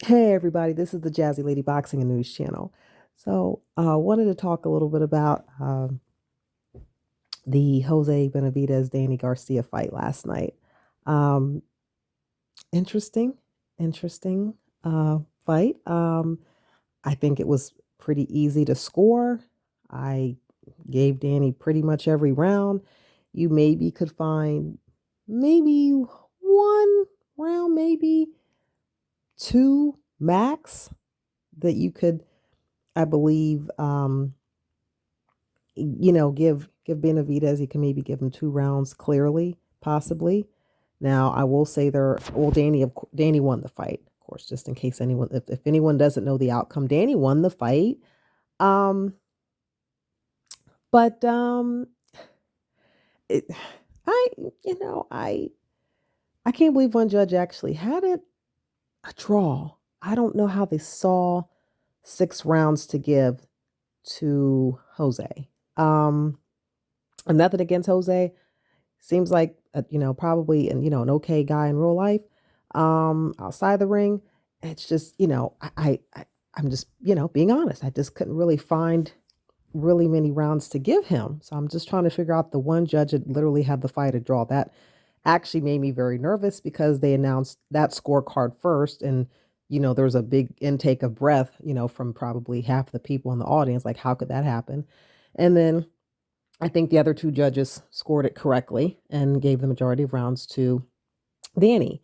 Hey everybody, this is the Jazzy Lady Boxing and News channel. So I wanted to talk a little bit about the Jose Benavidez Danny Garcia fight last night. Um, interesting, interesting fight. I think it was pretty easy to score. I gave Danny pretty much every round. You maybe could find maybe one round, maybe two max that you could, I believe, give Benavidez. He can maybe give him two rounds clearly, possibly. Now, I will say Danny won the fight, of course, just in case if anyone doesn't know the outcome, Danny won the fight. Um, but it, I, you know, I can't believe one judge actually had it a draw. I don't know how they saw 6 rounds to give to Jose. Um, Nothing against Jose. Seems like probably an okay guy in real life. Outside the ring, it's just I'm just being honest. I just couldn't really find really many rounds to give him. So I'm just trying to figure out the one judge that literally had the fight a draw. That actually made me very nervous because they announced that scorecard first, and there was a big intake of breath, from probably half the people in the audience. Like, how could that happen? And then I think the other two judges scored it correctly and gave the majority of rounds to Danny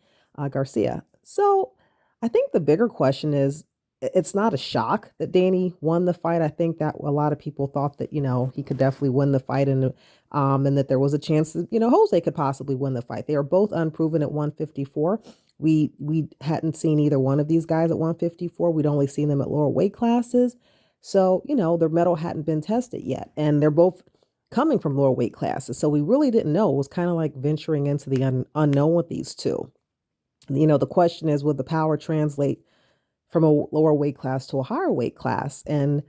Garcia. So I think the bigger question is it's not a shock that Danny won the fight. I think that a lot of people thought that, he could definitely win the fight and that there was a chance that, Jose could possibly win the fight. They are both unproven at 154. We hadn't seen either one of these guys at 154. We'd only seen them at lower weight classes. So, their metal hadn't been tested yet. And they're both coming from lower weight classes. So we really didn't know. It was kind of like venturing into the unknown with these two. The question is, would the power translate from a lower weight class to a higher weight class? And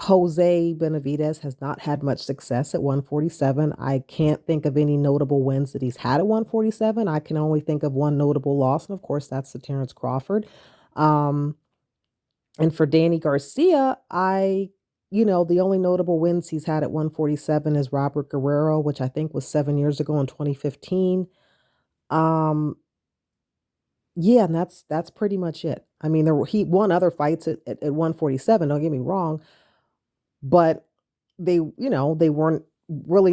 Jose Benavidez has not had much success at 147. I can't think of any notable wins that he's had at 147. I can only think of one notable loss, and of course, that's to Terrence Crawford. Um, and for Danny Garcia, the only notable wins he's had at 147 is Robert Guerrero, which I think was 7 years ago in 2015. Um, yeah, and that's pretty much it. I mean, he won other fights at 147, don't get me wrong, but they weren't really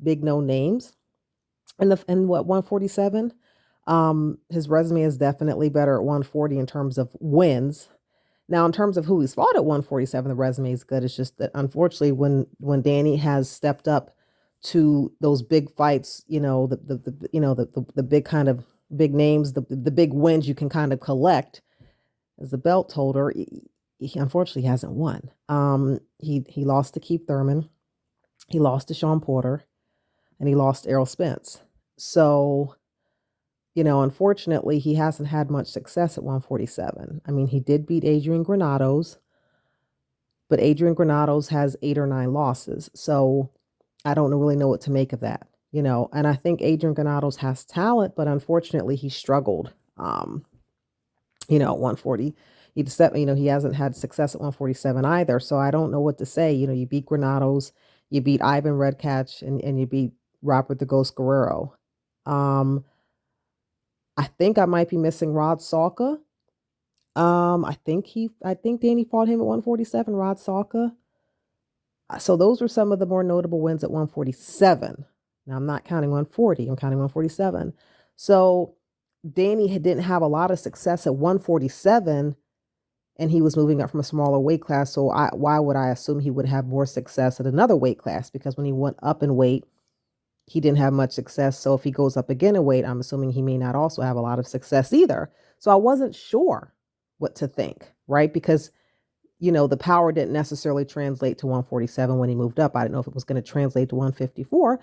big known names. And what 147? His resume is definitely better at 140 in terms of wins. Now, in terms of who he's fought at 147, the resume is good. It's just that unfortunately, when Danny has stepped up to those big fights, the big kind of big names, the big wins you can kind of collect as a belt holder, he unfortunately hasn't won. He lost to Keith Thurman, he lost to Sean Porter, and he lost to Errol Spence. So unfortunately, he hasn't had much success at 147. I mean, he did beat Adrian Granados, but Adrian Granados has 8 or 9 losses. So I don't really know what to make of that, and I think Adrian Granados has talent, but unfortunately, he struggled, 140. He hasn't had success at 147 either. So I don't know what to say. You beat Granados, you beat Ivan Redkach, and you beat Robert the Ghost Guerrero. Um, I think I might be missing Rod Salka. I think Danny fought him at 147, Rod Salka. So those were some of the more notable wins at 147. Now I'm not counting 140, I'm counting 147. So Danny didn't have a lot of success at 147 and he was moving up from a smaller weight class. So why would I assume he would have more success at another weight class? Because when he went up in weight, he didn't have much success. So if he goes up again in weight, I'm assuming he may not also have a lot of success either. So I wasn't sure what to think, right? Because, the power didn't necessarily translate to 147 when he moved up. I didn't know if it was going to translate to 154.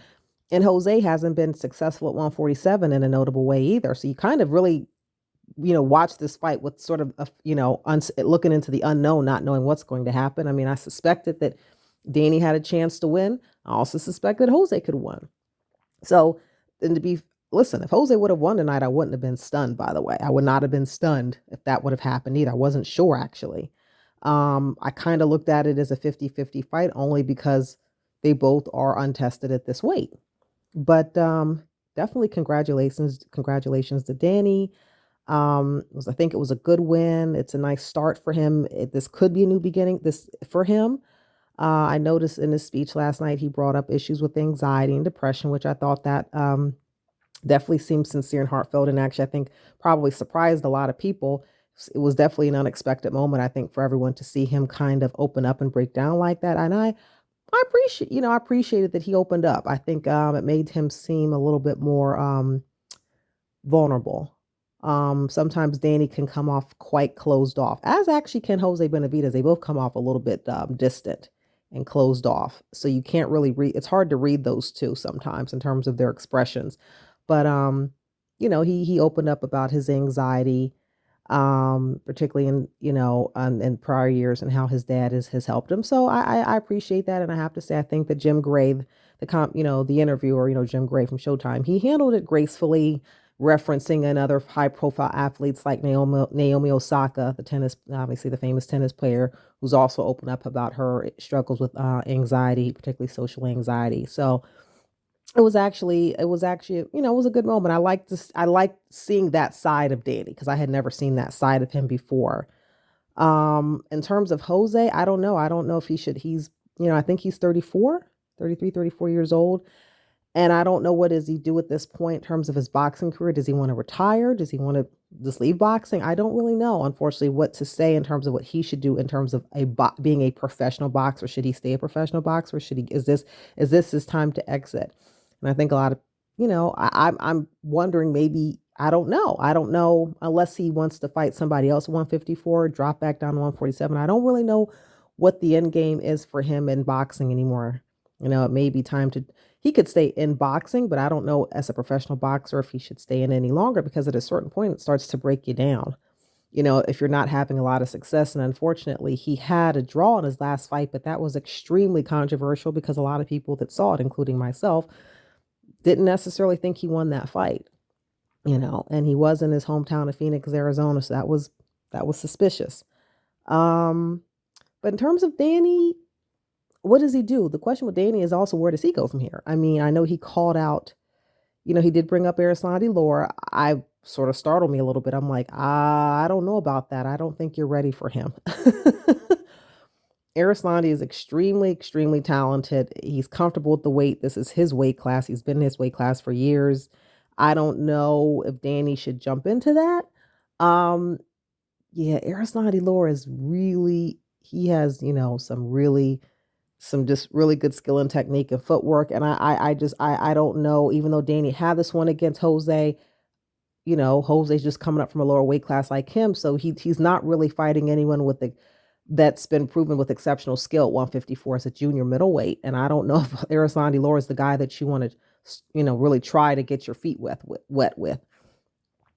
And Jose hasn't been successful at 147 in a notable way either. So you kind of really, watch this fight with sort of, looking into the unknown, not knowing what's going to happen. I mean, I suspected that Danny had a chance to win. I also suspected Jose could win. So, and to be listen, if Jose would have won tonight, I wouldn't have been stunned, by the way. I would not have been stunned if that would have happened either. I wasn't sure, actually. I kind of looked at it as a 50-50 fight only because they both are untested at this weight. But definitely congratulations to Danny. I think it was a good win. It's a nice start for him. This could be a new beginning this for him. I noticed in his speech last night he brought up issues with anxiety and depression, which I thought that definitely seemed sincere and heartfelt, and actually I think probably surprised a lot of people. It was definitely an unexpected moment, I think, for everyone to see him kind of open up and break down like that. And I appreciate, I appreciated that he opened up. I think it made him seem a little bit more vulnerable. Sometimes Danny can come off quite closed off, as actually can Jose Benavidez. They both come off a little bit distant and closed off. So you can't really read, it's hard to read those two sometimes in terms of their expressions. But he opened up about his anxiety, particularly in, in prior years, and how his dad has helped him. So I appreciate that. And I have to say, I think that Jim Gray, the interviewer, Jim Gray from Showtime, he handled it gracefully, referencing another high profile athletes like Naomi Osaka, the tennis, obviously the famous tennis player, who's also opened up about her struggles with anxiety, particularly social anxiety. So it was actually, it was a good moment. I liked seeing that side of Danny because I had never seen that side of him before. In terms of Jose, I don't know. I don't know if I think he's 34, 33, 34 years old. And I don't know, what does he do at this point in terms of his boxing career? Does he want to retire? Does he want to just leave boxing? I don't really know, unfortunately, what to say in terms of what he should do in terms of being a professional boxer. Should he stay a professional boxer? Is this his time to exit? And I think a lot of, I'm wondering, maybe, I don't know. I don't know, unless he wants to fight somebody else at 154, drop back down to 147. I don't really know what the end game is for him in boxing anymore. It may be time to, he could stay in boxing, but I don't know as a professional boxer if he should stay in any longer, because at a certain point it starts to break you down. If you're not having a lot of success. And unfortunately, he had a draw in his last fight, but that was extremely controversial because a lot of people that saw it, including myself, didn't necessarily think he won that fight. And he was in his hometown of Phoenix, Arizona, so that was suspicious. Um, but in terms of Danny, what does he do? The question with Danny is also, where does he go from here? I mean, I know he called out, he did bring up Arislandi Laura. I sort of startled me a little bit. I'm like, I don't know about that. I don't think you're ready for him. Arislandi is extremely, extremely talented. He's comfortable with the weight. This is his weight class. He's been in his weight class for years. I don't know if Danny should jump into that. Um, yeah, Arislandi Laura is really, he has, some just really good skill and technique and footwork. And I don't know, even though Danny had this one against Jose, Jose's just coming up from a lower weight class like him. So he's not really fighting anyone that's been proven with exceptional skill at 154 as a junior middleweight. And I don't know if Arislandi Laura is the guy that you want to, really try to get your feet wet with.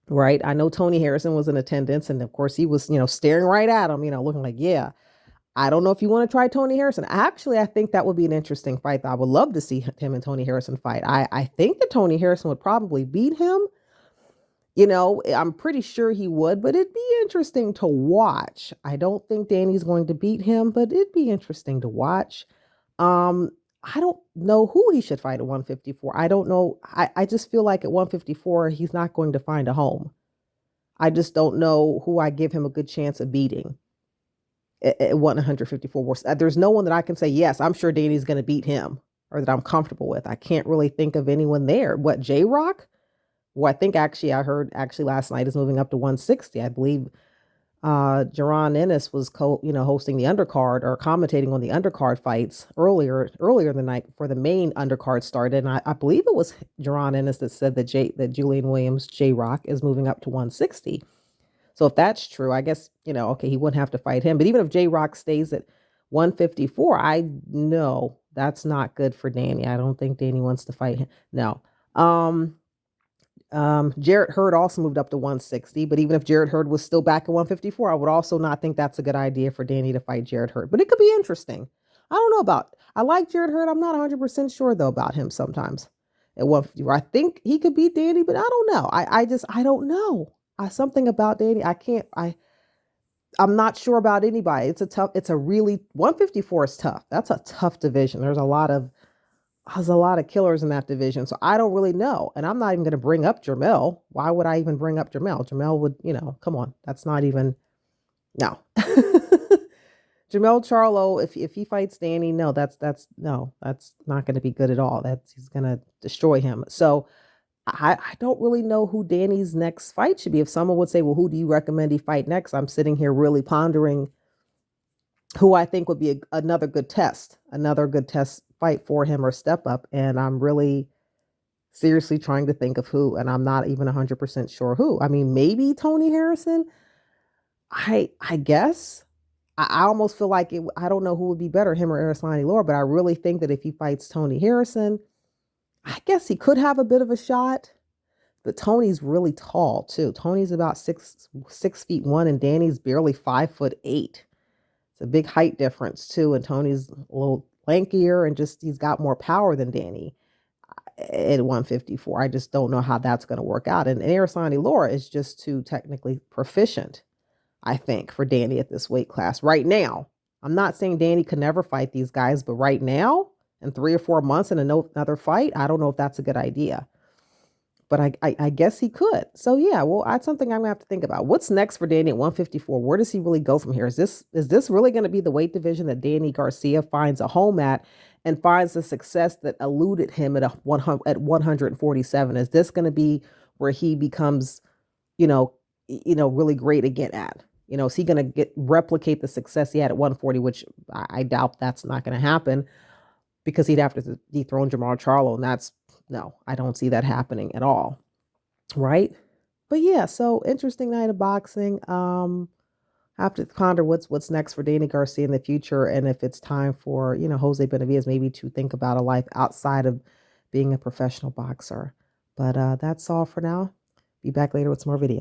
Right. I know Tony Harrison was in attendance, and of course he was, staring right at him, looking like, yeah, I don't know if you want to try Tony Harrison. Actually, I think that would be an interesting fight. I would love to see him and Tony Harrison fight. I think that Tony Harrison would probably beat him. I'm pretty sure he would, but it'd be interesting to watch. I don't think Danny's going to beat him, but it'd be interesting to watch. Um, I don't know who he should fight at 154. I don't know. I just feel like at 154, he's not going to find a home. I just don't know who I give him a good chance of beating at 154. There's no one that I can say, yes, I'm sure Danny's going to beat him, or that I'm comfortable with. I can't really think of anyone there. What, J-Rock? Well, I think I heard last night is moving up to 160. I believe Jaron Ennis was hosting the undercard or commentating on the undercard fights earlier the night before the main undercard started. And I believe it was Jaron Ennis that said that Julian Williams, J-Rock, is moving up to 160. So if that's true, I guess, okay, he wouldn't have to fight him. But even if J-Rock stays at 154, I know that's not good for Danny. I don't think Danny wants to fight him. No. Jarrett Hurd also moved up to 160, but even if Jarrett Hurd was still back at 154, I would also not think that's a good idea for Danny to fight Jarrett Hurd. But it could be interesting. I don't know I like Jarrett Hurd. I'm not 100% sure though about him sometimes. at 154. I think he could beat Danny, but I don't know. I don't know. Something about Danny. I'm not sure about anybody. It's a really 154 is tough. That's a tough division. There's a lot of killers in that division. So I don't really know. And I'm not even going to bring up Jermell. Why would I even bring up Jermell? Jermell would, come on. That's not even, no. Jermell Charlo, if he fights Danny, no, that's not going to be good at all. He's going to destroy him. So I don't really know who Danny's next fight should be. If someone would say, well, who do you recommend he fight next? I'm sitting here really pondering who I think would be another good test fight for him or step up. And I'm really seriously trying to think of who, and I'm not even 100% sure who. I mean, maybe Tony Harrison. I guess. I almost feel like I don't know who would be better, him or Arislani Laura, but I really think that if he fights Tony Harrison, I guess he could have a bit of a shot. But Tony's really tall too. Tony's about 6'1", and Danny's barely 5'8". It's a big height difference too, and Tony's a little lankier and just he's got more power than Danny at 154. I just don't know how that's going to work out. And Arislani Laura is just too technically proficient, I think, for Danny at this weight class right now. I'm not saying Danny could never fight these guys, but right now, in 3 or 4 months in another fight, I don't know if that's a good idea. But I guess he could. So yeah, well, that's something I'm gonna have to think about. What's next for Danny at 154? Where does he really go from here? Is this really going to be the weight division that Danny Garcia finds a home at and finds the success that eluded him at 147? Is this going to be where he becomes, really great again at? Is he going to replicate the success he had at 140, which I doubt that's not going to happen because he'd have to dethrone Jermall Charlo, and no, I don't see that happening at all. Right? But yeah, so interesting night of boxing. I have to ponder what's next for Danny Garcia in the future, and if it's time for, Jose Benavidez maybe to think about a life outside of being a professional boxer. But that's all for now. Be back later with some more videos.